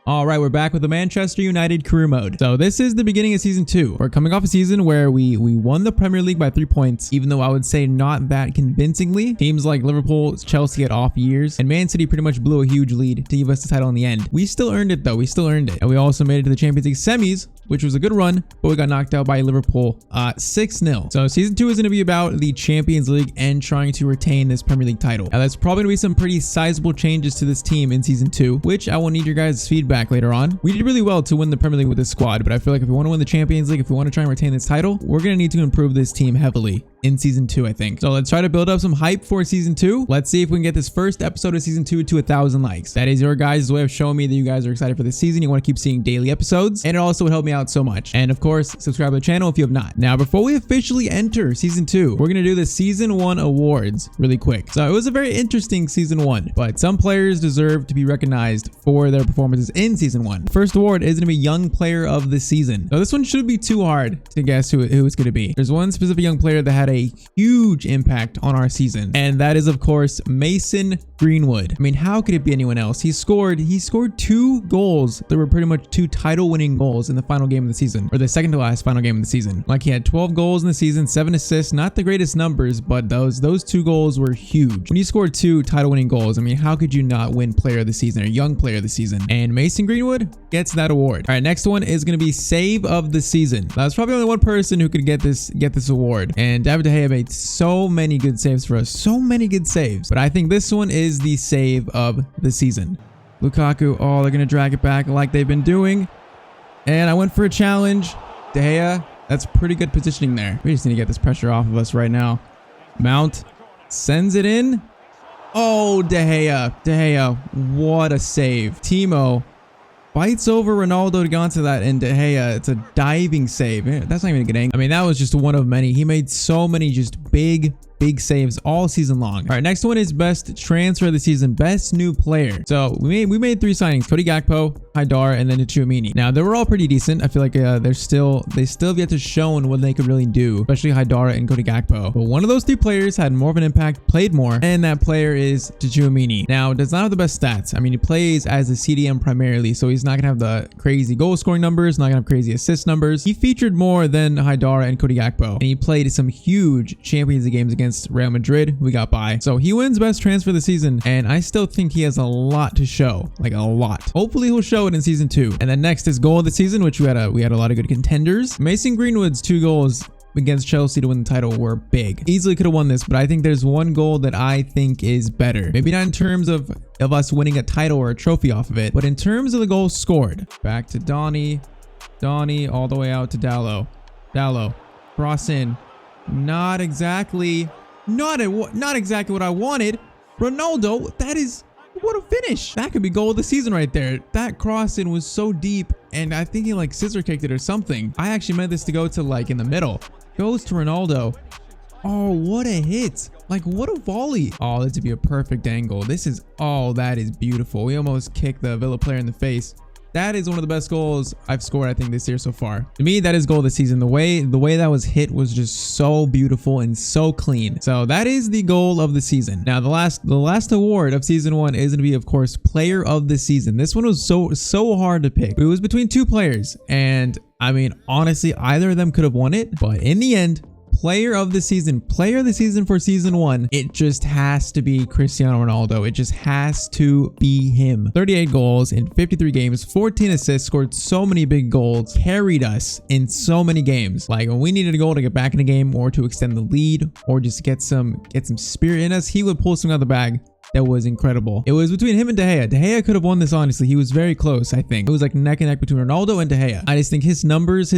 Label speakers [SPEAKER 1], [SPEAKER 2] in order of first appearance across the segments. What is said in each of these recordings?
[SPEAKER 1] All right, we're back with the Manchester United career mode. So this is the beginning of season 2. We're coming off a season where we won the Premier League by 3 points, even though I would say not that convincingly. Teams like Liverpool, Chelsea had off years, and Man City pretty much blew a huge lead to give us the title in the end. We still earned it though. We still earned it. And we also made it to the Champions League semis, which was a good run, but we got knocked out by Liverpool 6-0. So season 2 is going to be about the Champions League and trying to retain this Premier League title. Now there's probably going to be some pretty sizable changes to this team in season 2, which I will need your guys' feedback later on. We did really well to win the Premier League with this squad, but I feel like if we want to win the Champions League, if we want to try and retain this title, we're going to need to improve this team heavily in season 2, I think. So let's try to build up some hype for season 2. Let's see if we can get this first episode of season 2 to 1,000 likes. That is your guys' way of showing me that you guys are excited for this season. You want to keep seeing daily episodes, and it also would help me out so much. And of course, subscribe to the channel if you have not. Now, before we officially enter season 2, we're going to do the season 1 awards really quick. So it was a very interesting season 1, but some players deserve to be recognized for their performances in season 1. First award is going to be Young Player of the Season. Now, this one shouldn't be too hard to guess who it's going to be. There's one specific young player that had a huge impact on our season, and that is, of course, Mason Greenwood. I mean, how could it be anyone else? He scored 2 goals that were pretty much 2 title-winning goals in the final game of the season, or the second to last final game of the season. Like, he had 12 goals in the season, 7 assists, not the greatest numbers, but those 2 goals were huge. When you scored 2 title-winning goals, I mean, how could you not win Player of the Season or Young Player of the Season? And Mason Greenwood gets that award. All right, next one is going to be Save of the Season. Now, there's probably only one person who could get this award, and David De Gea made so many good saves for us, so many good saves. But I think this one is the Save of the Season. Lukaku, oh, they're going to drag it back like they've been doing. And I went for a challenge. De Gea, that's pretty good positioning there. We just need to get this pressure off of us right now. Mount sends it in. Oh, De Gea, what a save. Timo fights over Ronaldo to go onto that, and De Gea, it's a diving save. That's not even a good angle. I mean, that was just one of many. He made so many just big saves all season long. All right, next one is best transfer of the season, best new player. So we made 3 signings: Cody Gakpo, Haidar, and then Tchouaméni. Now they were all pretty decent. I feel like they still have yet to show what they could really do, especially Haidar and Cody Gakpo. But one of those 3 players had more of an impact, played more, and that player is Tchouaméni. Now, does not have the best stats. I mean, he plays as a CDM primarily, so he's not gonna have the crazy goal scoring numbers, not gonna have crazy assist numbers. He featured more than Haidar and Cody Gakpo, and he played some huge Champions League games against Real Madrid. We got by. So he wins best transfer of the season, and I still think he has a lot to show, like a lot. Hopefully he'll show it in season 2. And then next is goal of the season, which we had a lot of good contenders. Mason Greenwood's 2 goals against Chelsea to win the title were big. Easily could have won this, but I think there's one goal that I think is better. Maybe not in terms of us winning a title or a trophy off of it, but in terms of the goals scored. Back to Donny all the way out to Dallo, cross in. Not exactly what I wanted. Ronaldo, what a finish. That could be goal of the season right there. That cross in was so deep, and I think he like scissor kicked it or something. I actually meant this to go to like in the middle. Goes to Ronaldo. Oh, what a hit. Like, what a volley. Oh, this would be a perfect angle. That is beautiful. We almost kicked the Villa player in the face. That is one of the best goals I've scored, I think, this year so far. To me, that is goal of the season. The way that was hit was just so beautiful and so clean. So that is the goal of the season. Now, the last award of season 1 is going to be, of course, player of the season. This one was so hard to pick. It was between 2 players, and I mean, honestly, either of them could have won it, but in the end, player of the season for season 1, it just has to be Cristiano Ronaldo. It just has to be him. 38 goals in 53 games, 14 assists, scored so many big goals, carried us in so many games. Like, when we needed a goal to get back in the game or to extend the lead or just get some spirit in us, he would pull something out of the bag that was incredible. It was between him and De Gea. De Gea could have won this, honestly. He was very close, I think. It was like neck and neck between Ronaldo and De Gea. I just think his numbers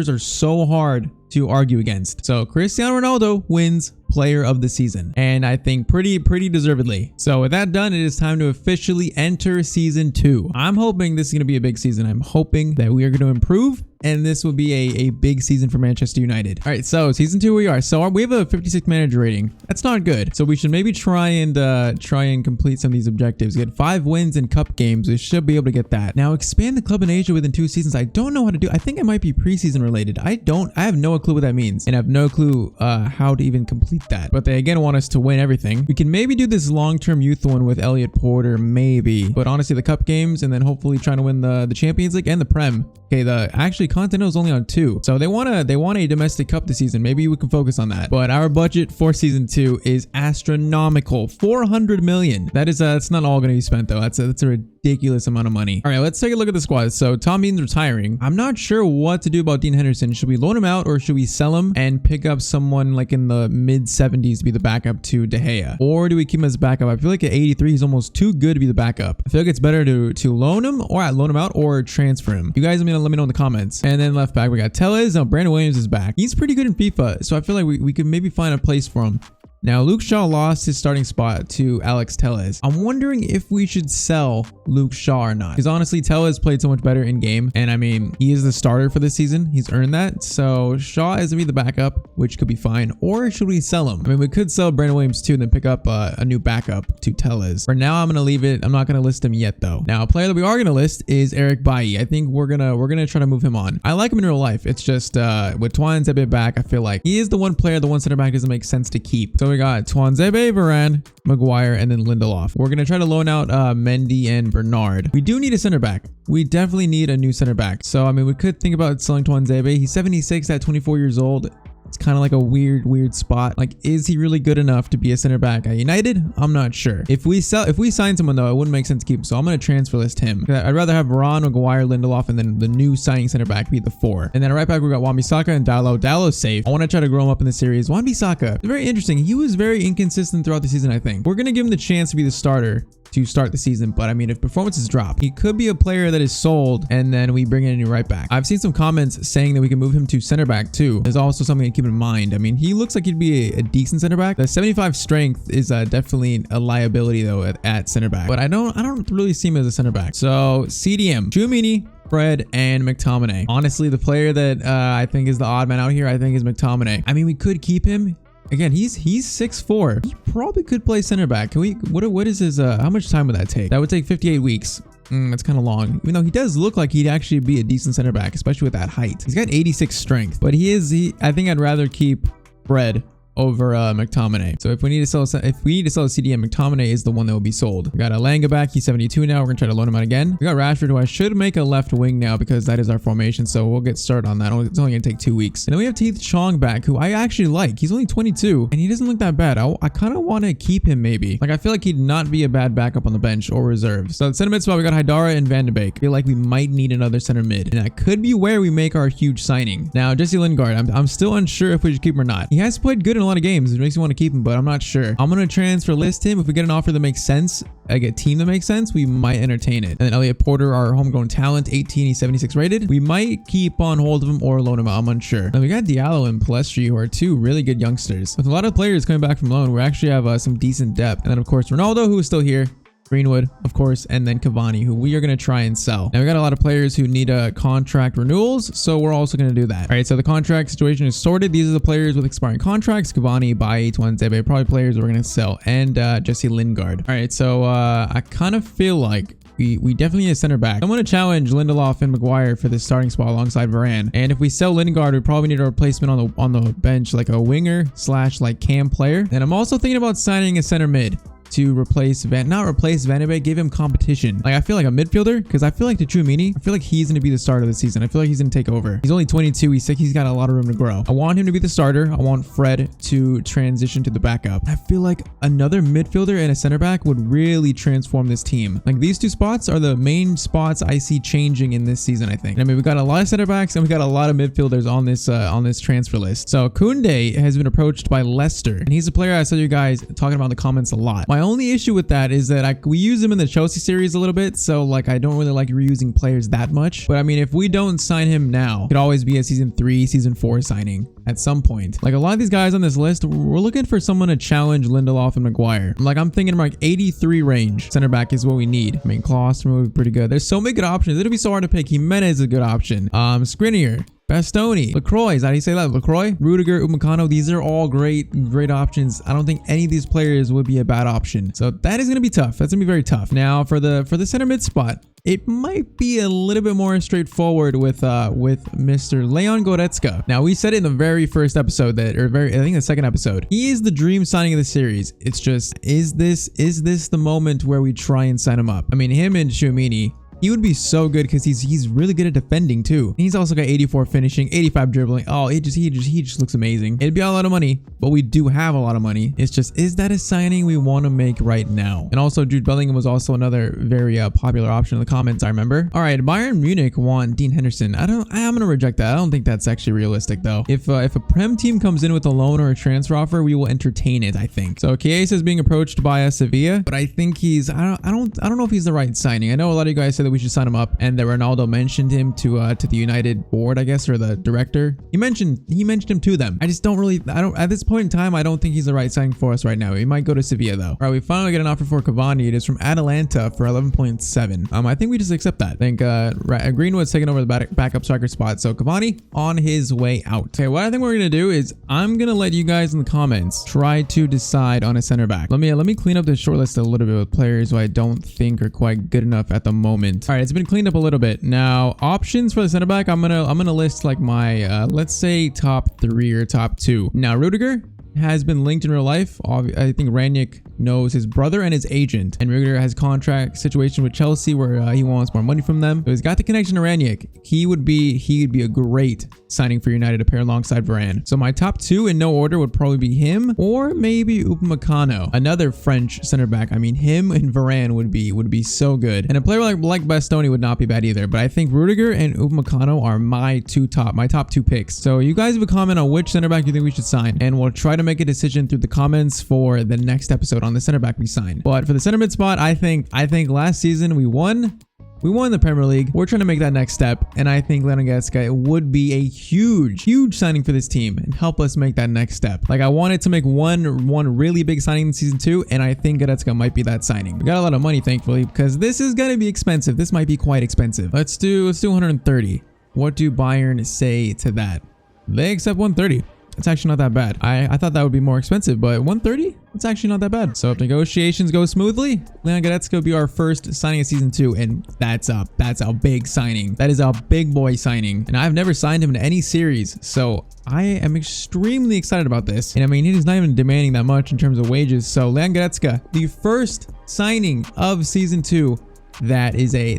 [SPEAKER 1] are so hard to argue against. So Cristiano Ronaldo wins player of the season, and I think pretty deservedly. So with that done, it is time to officially enter season 2. I'm hoping this is going to be a big season. I'm hoping that we are going to improve, and this will be a big season for Manchester United. All right, so season 2 we are. So we have a 56 manager rating. That's not good. So we should maybe try and complete some of these objectives. Get 5 wins in cup games. We should be able to get that. Now expand the club in Asia within 2 seasons. I don't know how to do. I think it might be preseason related. I have no no clue what that means and have no clue how to even complete that. But they again want us to win everything. We can maybe do this long-term youth one with Elliot Porter, maybe. But honestly, the cup games and then hopefully trying to win the Champions League and the Prem. Okay, actually Continental is only on 2. So they want a domestic cup this season. Maybe we can focus on that. But our budget for season 2 is astronomical. 400 million. That is it's not all going to be spent though. That's a ridiculous amount of money. All right, let's take a look at the squad. So Tom Bean's retiring. I'm not sure what to do about Dean Henderson. Should we loan him out or should we sell him and pick up someone like in the mid 70s to be the backup to De Gea? Or do we keep him as backup? I feel like at 83 he's almost too good to be the backup. I feel like it's better to loan him out or transfer him. You guys let me know in the comments. And then left back we got Tellez. Now Brandon Williams is back. He's pretty good in FIFA, so I feel like we could maybe find a place for him. Now, Luke Shaw lost his starting spot to Alex Tellez. I'm wondering if we should sell Luke Shaw or not. Because honestly, Tellez played so much better in game. And I mean, he is the starter for this season. He's earned that. So Shaw is going to be the backup, which could be fine. Or should we sell him? I mean, we could sell Brandon Williams too and then pick up a new backup to Tellez. For now, I'm going to leave it. I'm not going to list him yet though. Now, a player that we are going to list is Eric Bailly. I think we're going to try to move him on. I like him in real life. It's just with Twan Zebe back, I feel like he is the one player, the one center back doesn't make sense to keep. So we got Twan Zebe, Varane, Maguire, and then Lindelof. We're going to try to loan out Mendy and Bernard. We do need a center back. We definitely need a new center back. So, I mean, we could think about selling Twan Zebe. He's 76 at 24 years old. It's kind of like a weird spot. Like, is he really good enough to be a center back at United? I'm not sure. If we sign someone though, it wouldn't make sense to keep him. So I'm going to transfer list him. I'd rather have Varane, Maguire, Lindelof, and then the new signing center back be the 4. And then right back we got Wan-Bissaka and Dalot. Dalot's safe. I want to try to grow him up in the series. Wan-Bissaka, very interesting. He was very inconsistent throughout the season. I think we're going to give him the chance to be the starter to start the season, but I mean, if performances drop, he could be a player that is sold and then we bring in a new right back. I've seen some comments saying that we can move him to center back too. There's also something to keep in mind. I mean, he looks like he'd be a decent center back. The 75 strength is definitely a liability though at center back, but I don't really see him as a center back. So CDM, Tchouaméni, Fred, and McTominay. Honestly, the player that I think is the odd man out here, I think is McTominay. I mean, we could keep him. Again, he's 6'4". He probably could play center back. Can we? What is his? How much time would that take? That would take 58 weeks. That's kind of long. Even though he does look like he'd actually be a decent center back, especially with that height. He's got 86 strength, but I think I'd rather keep Fred over McTominay. So if we need to sell a CDM, McTominay is the one that will be sold. We got Elanga back. He's 72 now. We're gonna try to loan him out again. We got Rashford, who I should make a left wing now because that is our formation. So we'll get started on that. It's only gonna take 2 weeks. And then we have Teeth Chong back, who I actually like. He's only 22 and he doesn't look that bad. I kind of want to keep him maybe. Like, I feel like he'd not be a bad backup on the bench or reserve. So center mid spot, we got Haidara and Van de Beek. I feel like we might need another center mid, and that could be where we make our huge signing. Now, Jesse Lingard, I'm still unsure if we should keep him or not. He has played good in a lot of games. It makes me want to keep him, but I'm not sure. I'm going to transfer list him. If we get an offer that makes sense, like a team that makes sense, we might entertain it. And then Elliot Porter, our homegrown talent, 18, he's 76 rated. We might keep on hold of him or loan him out. I'm unsure. Then we got Diallo and Palestri, who are 2 really good youngsters. With a lot of players coming back from loan, we actually have some decent depth. And then of course, Ronaldo, who is still here. Greenwood, of course, and then Cavani, who we are going to try and sell. Now, we got a lot of players who need contract renewals, so we're also going to do that. All right, so the contract situation is sorted. These are the players with expiring contracts. Cavani, Bailly, Twan Zebe, probably players we're going to sell, and Jesse Lingard. All right, so I kind of feel like we definitely need a center back. I'm going to challenge Lindelof and Maguire for this starting spot alongside Varane. And if we sell Lingard, we probably need a replacement on the bench, like a winger / like cam player. And I'm also thinking about signing a center mid to replace not replace Van de Beek, give him competition. Like, I feel like a midfielder, because I feel like Tchouaméni, I feel like he's going to be the starter of the season. I feel like he's going to take over. He's only 22. He's sick. He's got a lot of room to grow. I want him to be the starter. I want Fred to transition to the backup. I feel like another midfielder and a center back would really transform this team. Like, these 2 spots are the main spots I see changing in this season, I think. I mean, we got a lot of center backs and we got a lot of midfielders on this transfer list. So Koundé has been approached by Leicester, and he's a player I saw you guys talking about in the comments a lot. My only issue with that is that we use him in the Chelsea series a little bit, so like I don't really like reusing players that much. But I mean, if we don't sign him now, it could always be a season 3, season 4 signing at some point. Like, a lot of these guys on this list, we're looking for someone to challenge Lindelof and Maguire. Like, I'm thinking like 83 range center back is what we need. I mean, Klosterman would be pretty good. There's so many good options. It'll be so hard to pick. Jimenez is a good option. Skriniar. Bastoni, LaCroix, is that how you say that? LaCroix, Rudiger, Upamecano, these are all great options. I don't think any of these players would be a bad option. So that is going to be tough. That's going to be very tough. Now for the center mid spot, it might be a little bit more straightforward with Mr. Leon Goretzka. Now we said it in the very first episode I think the second episode. He is the dream signing of the series. It's just, is this the moment where we try and sign him up? I mean, him and Tchouaméni, he would be so good because he's really good at defending too. He's also got 84 finishing, 85 dribbling. Oh, he just looks amazing. It'd be a lot of money, but we do have a lot of money. It's just, is that a signing we want to make right now? And also Jude Bellingham was also another very popular option in the comments, I remember. All right, Bayern Munich want Dean Henderson. I'm gonna reject that. I don't think that's actually realistic though. If a Prem team comes in with a loan or a transfer offer, we will entertain it, I think. So Chiesa is being approached by Sevilla, but I think I don't know if he's the right signing. I know a lot of you guys said that we should sign him up, and that Ronaldo mentioned him to the United board, I guess, or the director. He mentioned him to them. I don't at this point in time, I don't think he's the right signing for us right now. He might go to Sevilla though. All right, we finally get an offer for Cavani. It is from Atalanta for 11.7. I think we just accept that. I think Greenwood's taking over the backup striker spot, so Cavani on his way out. Okay, what I think we're gonna do is I'm gonna let you guys in the comments try to decide on a center back. Let me clean up this short list a little bit with players who I don't think are quite good enough at the moment. All right, it's been cleaned up a little bit. Now options for the center back, I'm gonna list like my let's say top 3 or top 2. Now Rudiger has been linked in real life. I think Rangnick knows his brother and his agent, and Rudiger has contract situation with Chelsea where he wants more money from them. So he's got the connection to Rangnick. He would be a great signing for United to pair alongside Varane. So my top 2 in no order would probably be him or maybe Upamecano, another French center back. I mean, him and Varane would be so good, and a player like Bastoni would not be bad either. But I think Rudiger and Upamecano are my top 2 picks. So you guys have a comment on which center back you think we should sign, and we'll try to make a decision through the comments for the next episode on the center back we sign. But for the center mid spot, I think last season we won the Premier League. We're trying to make that next step, and I think Leon Goretzka would be a huge signing for this team and help us make that next step. Like, I wanted to make one really big signing in season 2, and I think Goretzka might be that signing. We got a lot of money, thankfully, because this is gonna be expensive. This might be quite expensive. Let's do 130. What do Bayern say to that? They accept 130. It's actually not that bad. I thought that would be more expensive, but 130? It's actually not that bad. So if negotiations go smoothly, Leon Goretzka will be our first signing of season 2, and that's a big signing. That is a big boy signing, and I've never signed him in any series, so I am extremely excited about this. And I mean, he's not even demanding that much in terms of wages. So Leon Goretzka, the first signing of season 2. That is a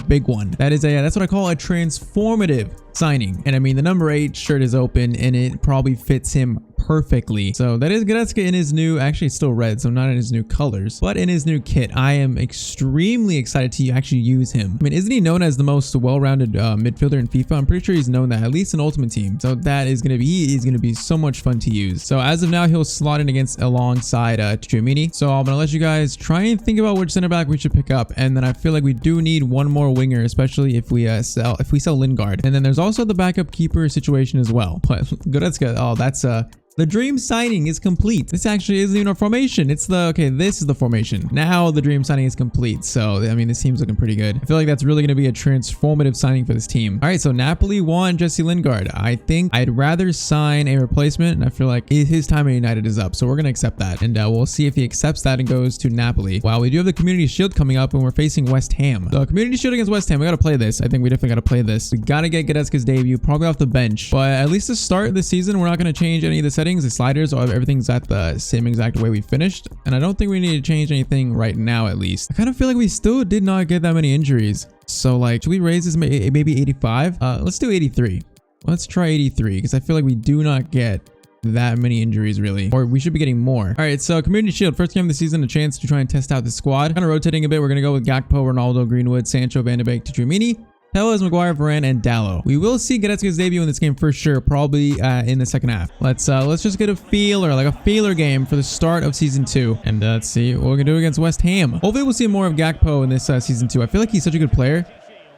[SPEAKER 1] big one. That's what I call a transformative signing. And I mean, the number 8 shirt is open and it probably fits him perfectly. So that is Goretzka in his new, actually it's still red, so not in his new colors, but in his new kit. I am extremely excited to actually use him. I mean, isn't he known as the most well-rounded midfielder in FIFA? I'm pretty sure he's known that, at least in Ultimate Team. So that is gonna be so much fun to use. So as of now, he'll slot in alongside Tchouaméni. So I'm gonna let you guys try and think about which center back we should pick up, and then I feel like we do need one more winger, especially if we sell Lingard. And then there's also the backup keeper situation as well. But Goretzka, oh, that's the dream signing is complete. This actually isn't even a formation. This is the formation. Now the dream signing is complete. So, I mean, this team's looking pretty good. I feel like that's really going to be a transformative signing for this team. All right, so Napoli want Jesse Lingard. I think I'd rather sign a replacement, and I feel like his time at United is up. So we're going to accept that, and we'll see if he accepts that and goes to Napoli. Wow, we do have the Community Shield coming up, and we're facing West Ham. The Community Shield against West Ham, we got to play this. I think we definitely got to play this. We got to get Goretzka's debut, probably off the bench. But at least to start the season, we're not going to change any of the settings. The sliders, everything's at the same exact way we finished, and I don't think we need to change anything right now. At least I kind of feel like we still did not get that many injuries, so like, should we raise this maybe 85? Let's do 83. Let's try 83 because I feel like we do not get that many injuries really, or we should be getting more. All right, so Community Shield, first game of the season, a chance to try and test out the squad. Kind of rotating a bit. We're gonna go with Gakpo, Ronaldo, Greenwood, Sancho, Van de Beek, Tchouaméni, Telles, Maguire, Varane, and Dallo. We will see Goretzka's debut in this game for sure, probably in the second half. Let's just get a feeler game for the start of season 2, and let's see what we're gonna do against West Ham. Hopefully we'll see more of Gakpo in this season 2. I feel like he's such a good player.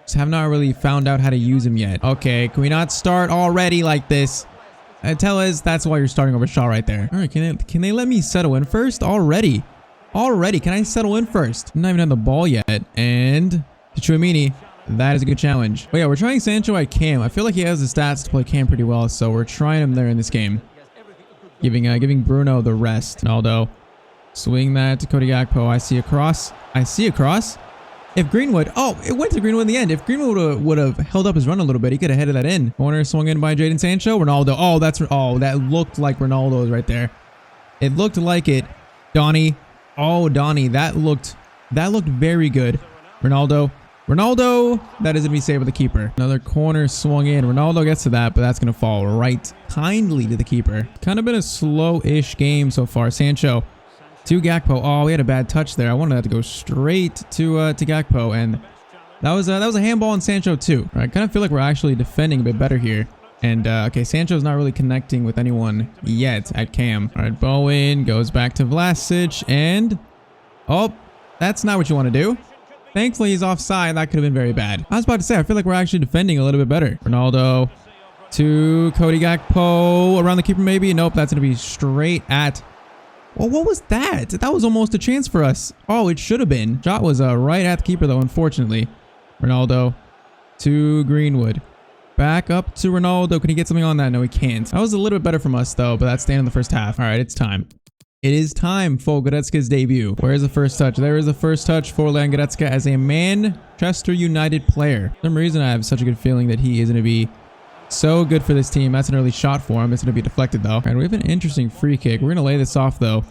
[SPEAKER 1] Just have not really found out how to use him yet. Okay, can we not start already like this? Telles, that's why you're starting over Shaw right there. All right, can they let me settle in first already? Can I settle in first? I'm not even on the ball yet. And Tchouaméni. That is a good challenge. But yeah, we're trying Sancho at cam. I feel like he has the stats to play cam pretty well, so we're trying him there in this game. Giving Bruno the rest. Ronaldo. Swing that to Cody Gakpo. I see a cross. I see a cross. If Greenwood... Oh, it went to Greenwood in the end. If Greenwood would have held up his run a little bit, he could have headed that in. Corner swung in by Jadon Sancho. Ronaldo. Oh, that's... Oh, that looked like Ronaldo's right there. It looked like it. Donny. Oh, Donny. That looked very good. Ronaldo. That is going to be saved with the keeper. Another corner swung in. Ronaldo gets to that, but that's going to fall right kindly to the keeper. Kind of been a slow-ish game so far. Sancho to Gakpo. Oh, we had a bad touch there. I wanted that to go straight to Gakpo, and that was a handball on Sancho too. All right, kind of feel like we're actually defending a bit better here. And okay, Sancho's not really connecting with anyone yet at cam. All right, Bowen goes back to Vlasic, and oh, that's not what you want to do. Thankfully, he's offside. That could have been very bad. I was about to say, I feel like we're actually defending a little bit better. Ronaldo to Cody Gakpo. Around the keeper maybe. Nope, that's going to be straight at... Well, what was that? That was almost a chance for us. Oh, it should have been. Shot was right at the keeper, though, unfortunately. Ronaldo to Greenwood. Back up to Ronaldo. Can he get something on that? No, he can't. That was a little bit better from us, though, but that's the end of the first half. All right, it's time. It is time for Goretzka's debut. Where is the first touch? There is the first touch for Leon Goretzka as a Manchester United player. For some reason, I have such a good feeling that he is going to be so good for this team. That's an early shot for him. It's going to be deflected, though. And we have an interesting free kick. We're going to lay this off, though,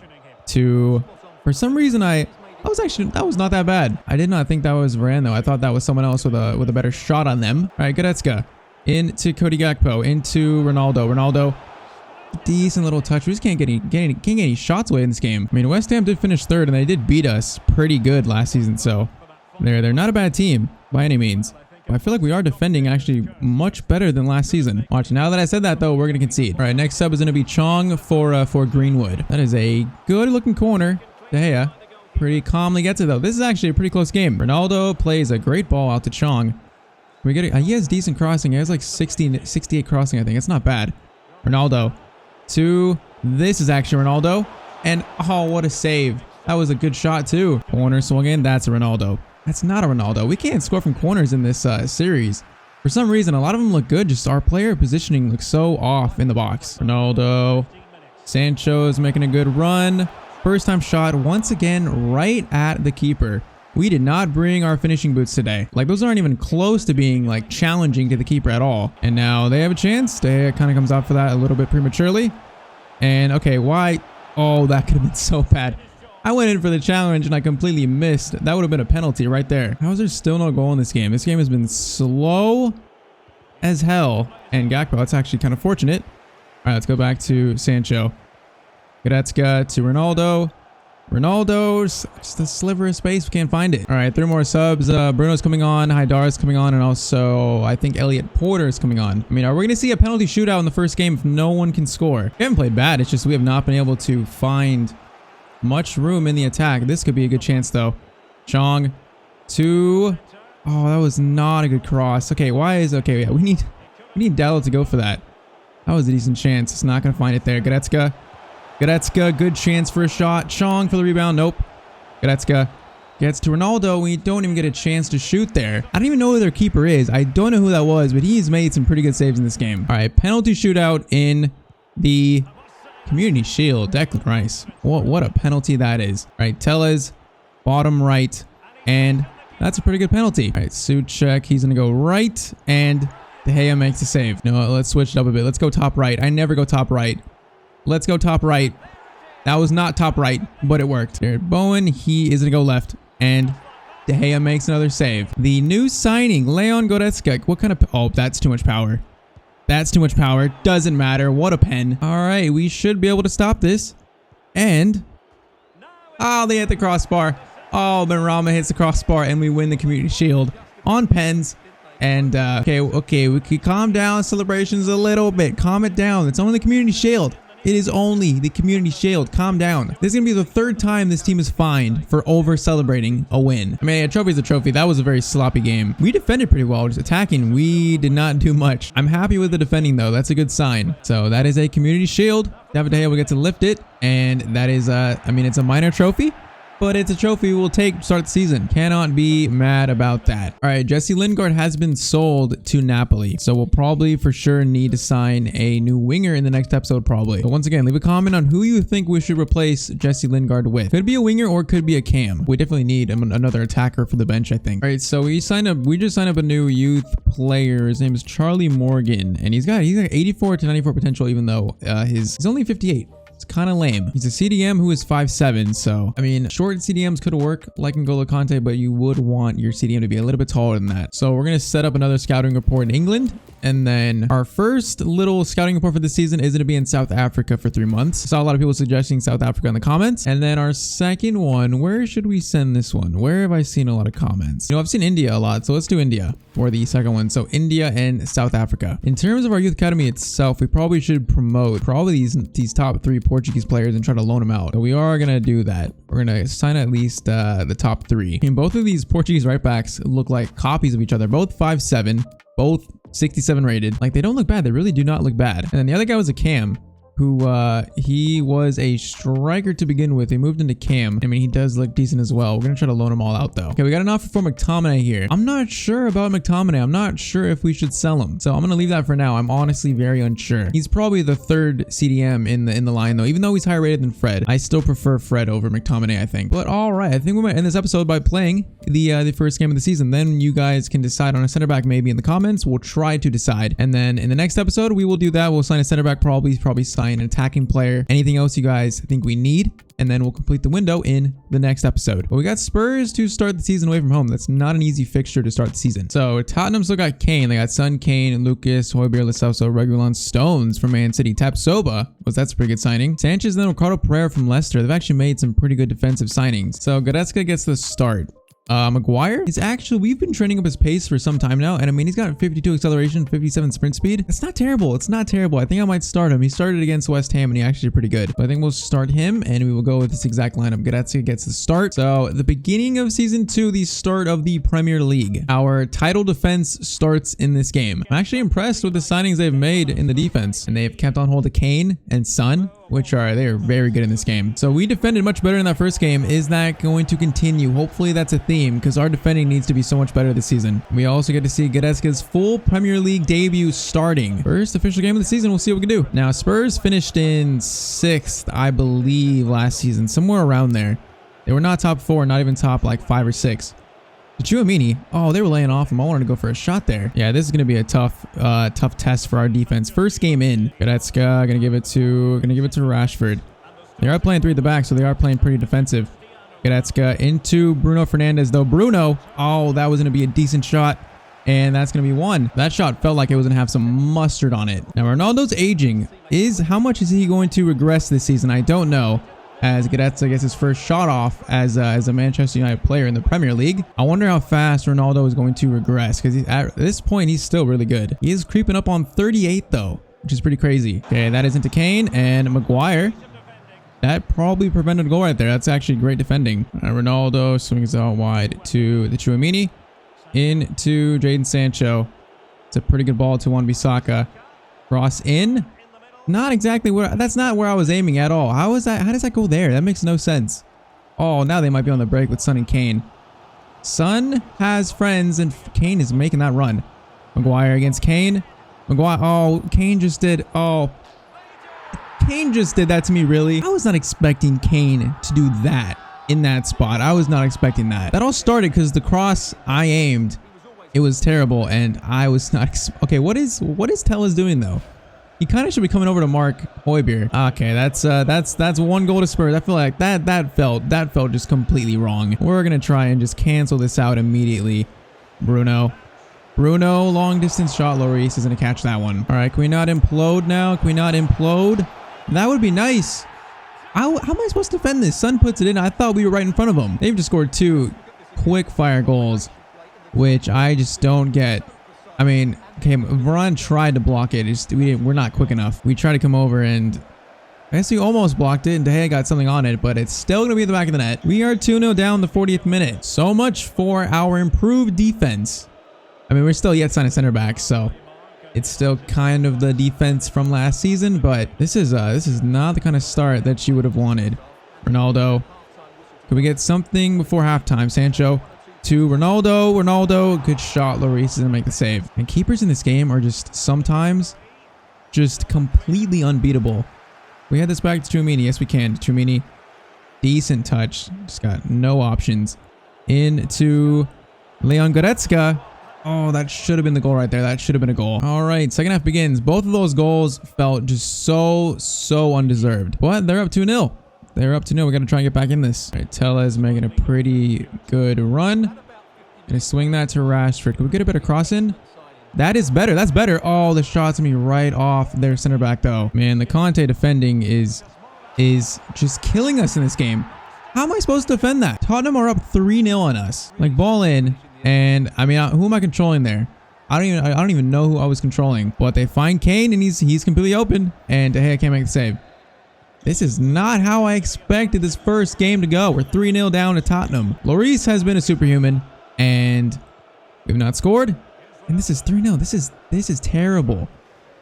[SPEAKER 1] to... For some reason, that was not that bad. I did not think that was Varane, though. I thought that was someone else with a better shot on them. All right, Goretzka. Into Cody Gakpo. Into Ronaldo. Decent little touch. We just can't get any shots away in this game. I mean, West Ham did finish third, and they did beat us pretty good last season, so they're not a bad team by any means. But I feel like we are defending actually much better than last season. Watch, now that I said that, though, we're going to concede. All right, next sub is going to be Chong for Greenwood. That is a good-looking corner. De Gea pretty calmly gets it, though. This is actually a pretty close game. Ronaldo plays a great ball out to Chong. He has decent crossing. He has like 68 crossing, I think. It's not bad. Ronaldo. This is actually Ronaldo, and oh, what a save. That was a good shot too. Corner swung in. That's a Ronaldo. That's not a Ronaldo. We can't score from corners in this series. For some reason, a lot of them look good. Just our player positioning looks so off in the box. Ronaldo. Sancho is making a good run. First time shot once again right at the keeper. We did not bring our finishing boots today. Like, those aren't even close to being, like, challenging to the keeper at all. And now they have a chance. De Gea kind of comes out for that a little bit prematurely. And, okay, why? Oh, that could have been so bad. I went in for the challenge and I completely missed. That would have been a penalty right there. How is there still no goal in this game? This game has been slow as hell. And Gakpo, that's actually kind of fortunate. All right, let's go back to Sancho. Goretzka to Ronaldo. Ronaldo's just a sliver of space. We can't find it. All right, 3 more subs. Bruno's coming on. Haidar's coming on. And also, I think Elliot Porter is coming on. I mean, are we going to see a penalty shootout in the first game if no one can score? We haven't played bad. It's just we have not been able to find much room in the attack. This could be a good chance, though. Chong to... Oh, that was not a good cross. Okay, why is... Okay, yeah, we need Dallo to go for that. That was a decent chance. It's not going to find it there. Goretzka, good chance for a shot. Chong for the rebound. Nope. Goretzka gets to Ronaldo. We don't even get a chance to shoot there. I don't even know who their keeper is. I don't know who that was, but he's made some pretty good saves in this game. All right, penalty shootout in the Community Shield. Declan Rice. What a penalty that is. All right, Tellez, bottom right, and that's a pretty good penalty. All right, Souček, he's going to go right, and De Gea makes a save. No, let's switch it up a bit. Let's go top right. I never go top right. Let's go top right. That was not top right, but it worked. Jared Bowen, he is going to go left. And De Gea makes another save. The new signing, Leon Goretzka. What kind of... Oh, that's too much power. That's too much power. Doesn't matter. What a pen. All right, we should be able to stop this. And... Oh, they hit the crossbar. Oh, Benrahma hits the crossbar, and we win the Community Shield on pens. And, okay, we can calm down celebrations a little bit. Calm it down. It's only the Community Shield. It is only the Community Shield. Calm down. This is going to be the 3rd time this team is fined for over-celebrating a win. I mean, a trophy is a trophy. That was a very sloppy game. We defended pretty well. Just attacking, we did not do much. I'm happy with the defending, though. That's a good sign. So that is a Community Shield. David De Gea will get to lift it. And that is, I mean, it's a minor trophy. but it's a trophy we'll take to start the season. Cannot be mad about that. All right, Jesse Lingard has been sold to Napoli, so we'll probably for sure need to sign a new winger in the next episode probably. But once again, leave a comment on who you think we should replace Jesse Lingard with. Could be a winger or could be a cam. We definitely need another attacker for the bench, I think. All right, so we just signed up a new youth player. His name is Charlie Morgan, and he's got 84 to 94 potential, even though he's only 58. It's kind of lame. He's a CDM who is 5'7", so I mean, short CDMs could work like N'Golo Kante, but you would want your CDM to be a little bit taller than that. So we're gonna set up another scouting report in England, and then our first little scouting report for the season is gonna be in South Africa for 3 months. I saw a lot of people suggesting South Africa in the comments. And then our second one, where should we send this one? Where have I seen a lot of comments? You know, I've seen India a lot, so let's do India for the second one. So India and South Africa. In terms of our youth academy itself, we probably should promote these top 3 Portuguese players and try to loan them out. So we are gonna do that. We're gonna sign at least the top 3. And both of these Portuguese right backs look like copies of each other. Both 5'7", both 67 rated. Like, they don't look bad. They really do not look bad. And then the other guy was a cam, who he was a striker to begin with. He moved into cam. I mean, he does look decent as well. We're gonna try to loan them all out though. Okay, we got an offer for McTominay here. I'm not sure about McTominay. I'm not sure if we should sell him, so I'm gonna leave that for now. I'm honestly very unsure. He's probably the 3rd CDM in the line though. Even though he's higher rated than Fred, I still prefer Fred over McTominay, I think. But all right, I think we might end this episode by playing the first game of the season. Then you guys can decide on a center back maybe in the comments. We'll try to decide, and then in the next episode we will do that. We'll sign a center back, probably sign an attacking player, anything else you guys think we need, and then we'll complete the window in the next episode. But we got Spurs to start the season away from home. That's not an easy fixture to start the season. So Tottenham still got Kane. They got Son, Kane, Lucas, Højbjerg, Lo Celso, Reguilon, Stones from Man City. Tapsoba, that's a pretty good signing. Sanchez, and then Ricardo Pereira from Leicester. They've actually made some pretty good defensive signings. So Goretzka gets the start. Maguire is actually, we've been training up his pace for some time now, and I mean, he's got 52 acceleration, 57 sprint speed. It's not terrible. It's not terrible. I think I might start him. He started against West Ham and he actually did pretty good. But I think we'll start him and we will go with this exact lineup. Goretzka gets the start. So the beginning of season 2, the start of the Premier League. Our title defense starts in this game. I'm actually impressed with the signings they've made in the defense, and they've kept on hold of Kane and Son, which they're very good in this game. So we defended much better in that first game. Is that going to continue? Hopefully that's a theme, because our defending needs to be so much better this season. We also get to see Goretzka's full Premier League debut starting. First official game of the season. We'll see what we can do. Now, Spurs finished in 6th, I believe, last season, somewhere around there. They were not top 4, not even top like 5 or 6. Chouamini, oh, they were laying off him. I wanted to go for a shot there. Yeah, this is gonna be a tough test for our defense. First game in. Goretzka gonna give it to Rashford. They are playing 3 at the back, so they are playing pretty defensive. Goretzka into Bruno Fernandes, though. Bruno, oh, that was gonna be a decent shot, and that's gonna be 1. That shot felt like it was gonna have some mustard on it. Now Ronaldo's aging. How much is he going to regress this season? I don't know, as Goretzka gets his first shot off as a Manchester United player in the Premier League. I wonder how fast Ronaldo is going to regress, because at this point, he's still really good. He is creeping up on 38, though, which is pretty crazy. Okay, that is into Kane and Maguire. That probably prevented a goal right there. That's actually great defending. Ronaldo swings out wide to the Chouamini. Into Jadon Sancho. It's a pretty good ball to Wan-Bissaka. Cross in. Not exactly where, that's not where I was aiming at all. How does that go there? That makes no sense. Oh, now they might be on the break with Son and Kane. Son has friends and Kane is making that run. Maguire against Kane. Maguire, oh, Kane just did that to me, really. I was not expecting Kane to do that in that spot. I was not expecting that. That all started because the cross I aimed, it was terrible, and I was not, okay, what is Tellez doing though? He kind of should be coming over to Mark Højbjerg. Okay, that's 1 goal to Spurs. I feel like that felt just completely wrong. We're gonna try and just cancel this out immediately. Bruno, long distance shot. Lloris is gonna catch that one. All right, can we not implode now? Can we not implode? That would be nice. How am I supposed to defend this? Son puts it in. I thought we were right in front of him. They've just scored 2 quick fire goals, which I just don't get. I mean, okay, Varane tried to block it. We're not quick enough. We tried to come over, and I guess we almost blocked it, and De Gea got something on it, but it's still going to be at the back of the net. We are 2-0 down the 40th minute. So much for our improved defense. I mean, we're still yet signed a center back, so it's still kind of the defense from last season, but this is not the kind of start that you would have wanted. Ronaldo Can we get something before halftime? Sancho to Ronaldo. Ronaldo, good shot. Lloris is gonna make the save. And keepers in this game are just sometimes just completely unbeatable. We had this back to Tchouaméni. Yes, we can. Tchouaméni, decent touch. Just got no options. Into Leon Goretzka. Oh, that should have been the goal right there. That should have been a goal. All right, second half begins. Both of those goals felt just so undeserved. But they're up 2-0. They're up 2-0. We got to try and get back in this. All right, Tellez making a pretty good run. Gonna swing that to Rashford. Can we get a better cross in? That is better. That's better. Oh, the shot's gonna be right off their center back though. Man, the Conte defending is just killing us in this game. How am I supposed to defend that? Tottenham are up 3-0 on us. Like, ball in. And I mean, who am I controlling there? I don't even know who I was controlling. But they find Kane and he's completely open. And hey, I can't make the save. This is not how I expected this first game to go. We're 3-0 down to Tottenham. Lloris has been a superhuman and we've not scored. And this is 3-0. This is terrible.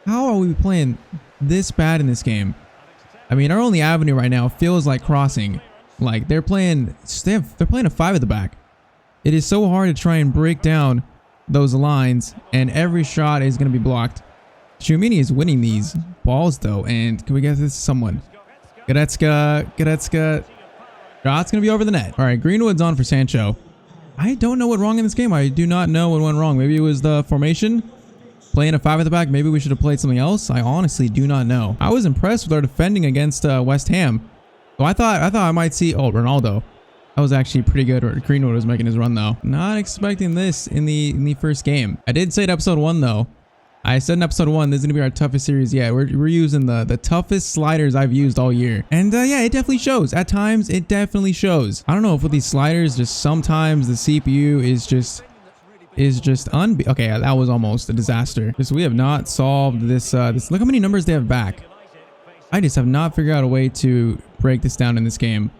[SPEAKER 1] How are we playing this bad in this game? I mean, our only avenue right now feels like crossing. Like they're playing a 5 at the back. It is so hard to try and break down those lines, and every shot is going to be blocked. Tchouaméni is winning these balls though, and can we get this to someone? Goretzka. Shot's going to be over the net. All right, Greenwood's on for Sancho. I don't know what wrong in this game. I do not know what went wrong. Maybe it was the formation. Playing a 5 at the back. Maybe we should have played something else. I honestly do not know. I was impressed with our defending against West Ham. So I thought I might see, oh, Ronaldo. That was actually pretty good. Greenwood was making his run though. Not expecting this in the first game. I did say in episode 1 though. I said in episode 1 this is gonna be our toughest series yet. We're using the toughest sliders I've used all year. And yeah, it definitely shows. At times it definitely shows. I don't know if with these sliders, just sometimes the CPU is just okay, that was almost a disaster. Just we have not solved this look how many numbers they have back. I just have not figured out a way to break this down in this game.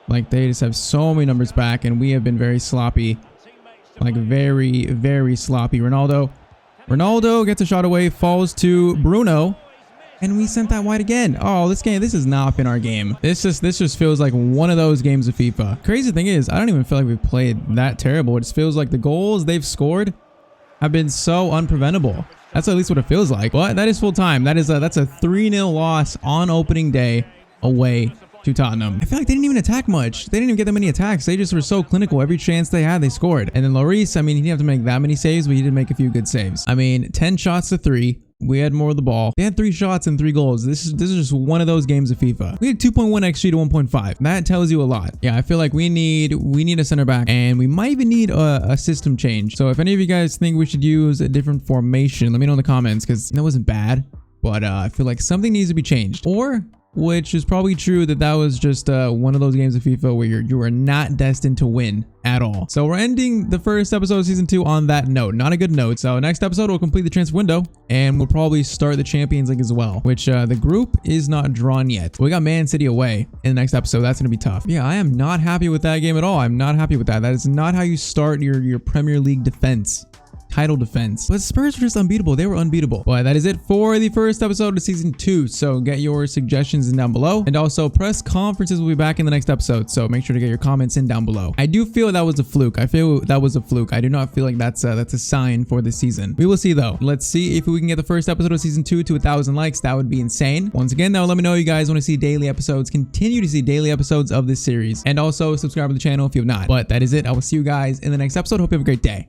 [SPEAKER 1] Like, they just have so many numbers back, and we have been very sloppy. Like, very sloppy. Ronaldo gets a shot away, falls to Bruno, and we sent that wide again. Oh, this has not been our game. This just feels like one of those games of FIFA. Crazy thing is, I don't even feel like we've played that terrible. It just feels like the goals they've scored have been so unpreventable. That's at least what it feels like. But that is full time. That's a 3-0 loss on opening day away to Tottenham. I feel like they didn't even attack much. They didn't even get that many attacks. They just were so clinical. Every chance they had, they scored. And then Lloris, I mean, he didn't have to make that many saves, but he did make a few good saves. I mean, 10 shots to 3. We had more of the ball. They had 3 shots and 3 goals. This is just one of those games of FIFA. We had 2.1 XG to 1.5. That tells you a lot. Yeah, I feel like we need a center back, and we might even need a system change. So if any of you guys think we should use a different formation, let me know in the comments, because that wasn't bad, but I feel like something needs to be changed. Or, which is probably true, that was just one of those games of FIFA where you are not destined to win at all. So we're ending the first episode of season 2 on that note. Not a good note. So next episode we'll complete the transfer window, and we'll probably start the Champions League as well, which the group is not drawn yet. We got Man City away in the next episode. That's gonna be tough. Yeah, I am not happy with that game at all. I'm not happy with that. That is not how you start your Premier League defense. Title defense. But Spurs were just unbeatable. They were unbeatable. But that is it for the first episode of season 2. So get your suggestions in down below. And also press conferences will be back in the next episode. So make sure to get your comments in down below. I do feel that was a fluke. I feel that was a fluke. I do not feel like that's a sign for this season. We will see though. Let's see if we can get the first episode of season 2 to 1,000 likes. That would be insane. Once again though, let me know you guys want to see daily episodes. Continue to see daily episodes of this series. And also subscribe to the channel if you have not. But that is it. I will see you guys in the next episode. Hope you have a great day.